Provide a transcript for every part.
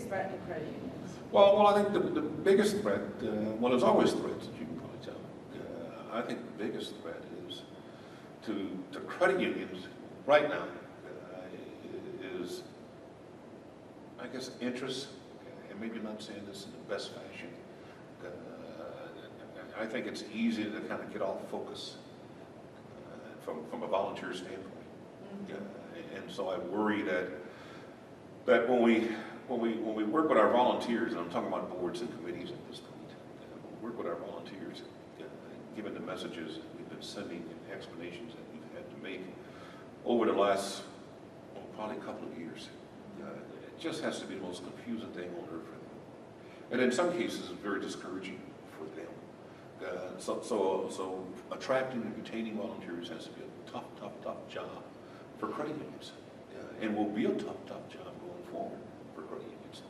threat to credit unions? Well, I think the biggest threat, well, there's always threats, as you can probably tell. I think the biggest threat is to credit unions right now is, I guess, interest, and maybe I'm not saying this in the best fashion. I think it's easy to kind of get off focus from a volunteer standpoint. And so I worry that when we work with our volunteers, and I'm talking about boards and committees at this point, when we work with our volunteers, given the messages that we've been sending and explanations that we've had to make over the last, well, probably a couple of years, it just has to be the most confusing thing on earth for them. And in some cases, it's very discouraging for them. So attracting and retaining volunteers has to be a tough job for credit unions, and will be a tough job going forward for credit unions.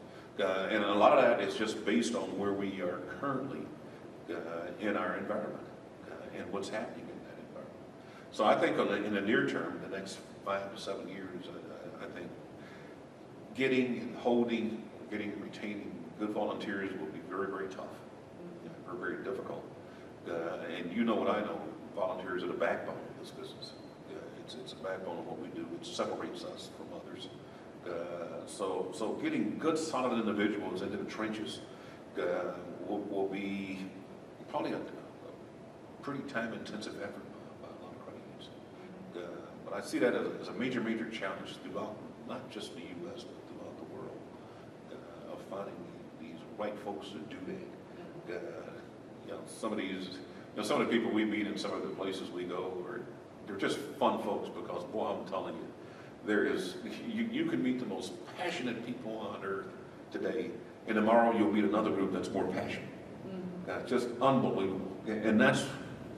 And a lot of that is just based on where we are currently in our environment and what's happening in that environment. So I think in the near term, the next 5 to 7 years, I think getting and retaining good volunteers will be very tough, very difficult. And you know what I know, volunteers are the backbone of this business. It's the backbone of what we do. It separates us from others. So getting good, solid individuals into the trenches will be probably a pretty time-intensive effort by a lot of credit unions. But I see that as a major challenge throughout, not just the U.S., but throughout the world, of finding these right folks to do that. Some of the people we meet in some of the places we go, they're just fun folks because, boy, I'm telling you, you can meet the most passionate people on earth today, and tomorrow you'll meet another group that's more passionate. Just unbelievable. And that's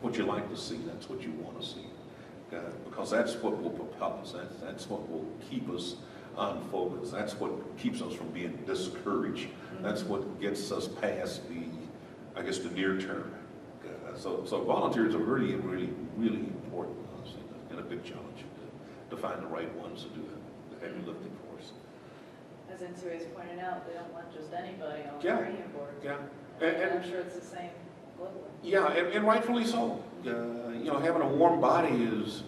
what you like to see. That's what you want to see. Because that's what will propel us. That's what will keep us on focus. That's what keeps us from being discouraged. That's what gets us past the near term. So volunteers are really important and a big challenge to find the right ones to do the heavy lifting for us. As Intui's pointed out, they don't want just anybody on the Yeah. training board. Yeah. And I'm sure it's the same globally. Yeah, and rightfully so. Having a warm body is,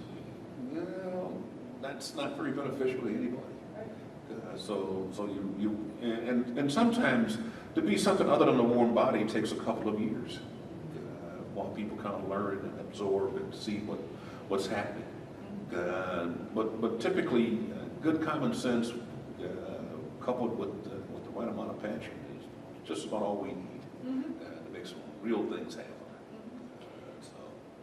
that's not very beneficial to anybody. And sometimes to be something other than a warm body takes a couple of years while people kind of learn and absorb and see what's happening. But typically, good common sense coupled with the right amount of passion is just about all we need to make some real things happen.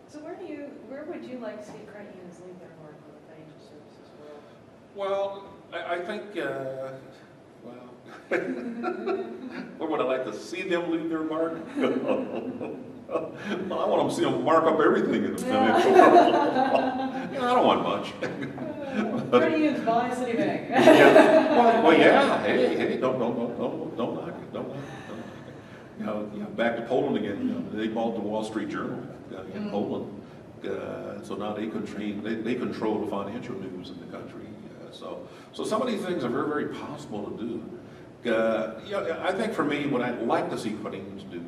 So where would you like to see credit unions leave their mark in the financial services world? Well, I think, where would I like to see them leave their mark? Well, I want them to see them mark up everything in the financial world. I don't want much. Credit unions buy Citibank. Well, yeah. Hey, don't knock it. Don't knock it. Back to Poland again. They bought the Wall Street Journal in Poland. So now they control the financial news in the country. So some of these things are very possible to do. I think for me, what I'd like to see credit unions do,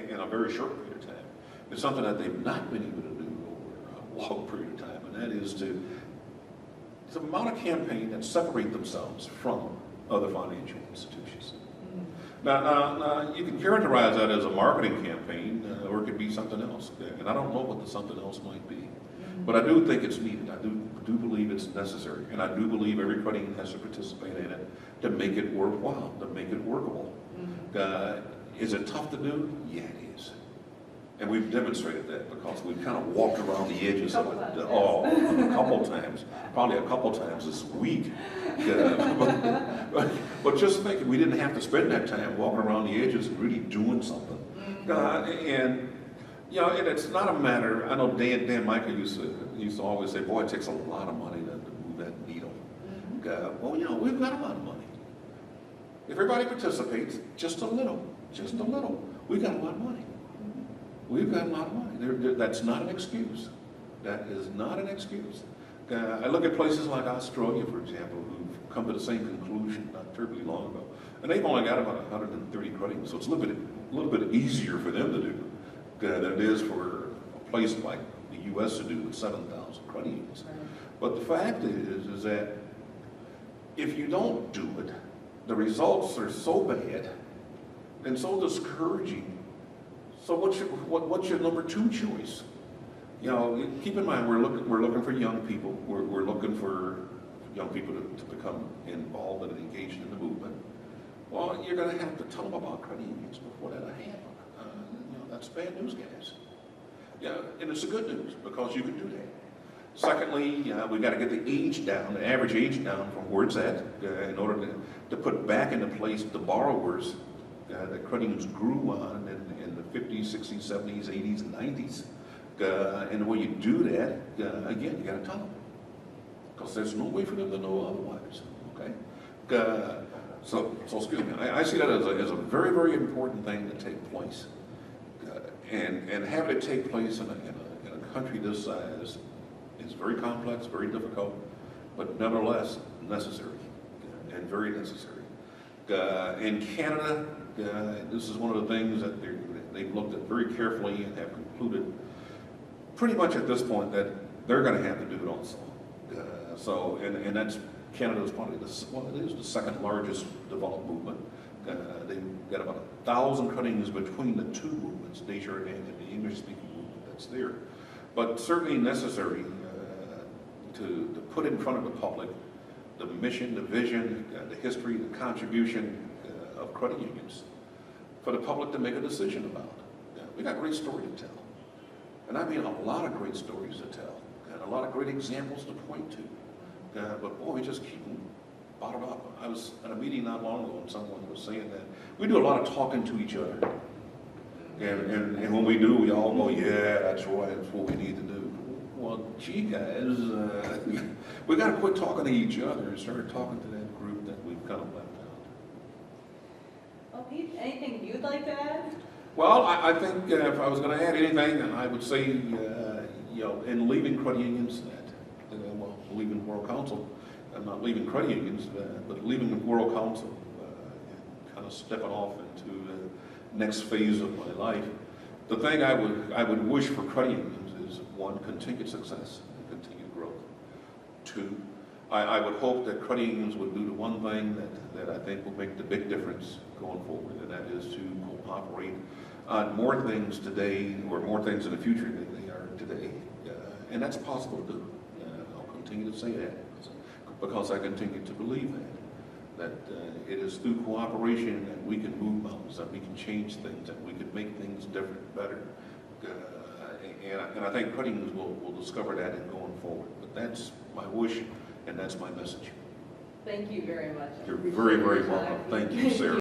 in a very short period of time, is something that they've not been able to do over a long period of time, and that is to mount a campaign that separate themselves from other financial institutions. Now, you can characterize that as a marketing campaign, or it could be something else, and I don't know what the something else might be. But I do think it's needed. I do believe it's necessary, and I do believe every credit union has to participate in it to make it worthwhile, to make it workable. Is it tough to do? Yeah, it is. And we've demonstrated that because we've kind of walked around the edges of it a couple times, probably a couple times this week. But just think, we didn't have to spend that time walking around the edges and really doing something. And it's not a matter, I know Dan Michael used to always say, boy, it takes a lot of money to move that needle. Well, we've got a lot of money. If everybody participates, just a little, we've got a lot of money. We've got a lot of money. That's not an excuse. That is not an excuse. I look at places like Australia, for example, who've come to the same conclusion not terribly long ago. And they've only got about 130 credit unions, so it's a little bit easier for them to do than it is for a place like the U.S. to do with 7,000 credit unions. Right. But the fact is that if you don't do it, the results are so bad and so discouraging. So what's your number two choice? You know, keep in mind we're looking for young people. We're looking for young people to become involved and engaged in the movement. Well, you're going to have to tell them about credit unions before that'll happen. You know, that's bad news, guys. Yeah, and it's the good news because you can do that. Secondly, we've got to get the age down, the average age down from where it's at, in order to put back into place the borrowers that credit unions grew on in the 50s, 60s, 70s, 80s, and 90s. And the way you do that, again, you got to tell them. Because there's no way for them to know otherwise, okay? So excuse me, I see that as a very, very important thing to take place. And having it take place in a country this size is very complex, very difficult, but nevertheless necessary, and very necessary. In Canada, this is one of the things that they've looked at very carefully and have concluded pretty much at this point that they're going to have to do it also. And that's Canada's probably the second largest developed movement. They've got about 1,000 credit unions between the two movements, Desjardins and the English-speaking movement that's there. But certainly necessary to put in front of the public the mission, the vision, the history, the contribution of credit unions for the public to make a decision about. We got a great story to tell. And I mean a lot of great stories to tell and a lot of great examples to point to. But boy, we just keep them bottled up. I was at a meeting not long ago and someone was saying that we do a lot of talking to each other. And when we do, we all go, yeah, that's right, that's what we need to do. Well, gee, guys, we got to quit talking to each other and start talking to that group that we've kind of left out. Well, Pete, anything you'd like to add? Well, I think if I was going to add anything, I would say, you know, in leaving credit unions, leaving World Council, I'm not leaving credit unions, but leaving the World Council and kind of stepping off into the next phase of my life. The thing I would wish for credit unions is, one, continued success and continued growth. Two, I would hope that credit unions would do the one thing that I think will make the big difference going forward, and that is to cooperate on more things today, or more things in the future than they are today. And that's possible to do. I'll continue to say that because I continue to believe that it is through cooperation that we can move mountains, that we can change things, that we can make things different, better. And I think credit unions will discover that in going forward. But that's my wish, and that's my message. Thank you very much. You're very, very welcome. Thank you, Sarah.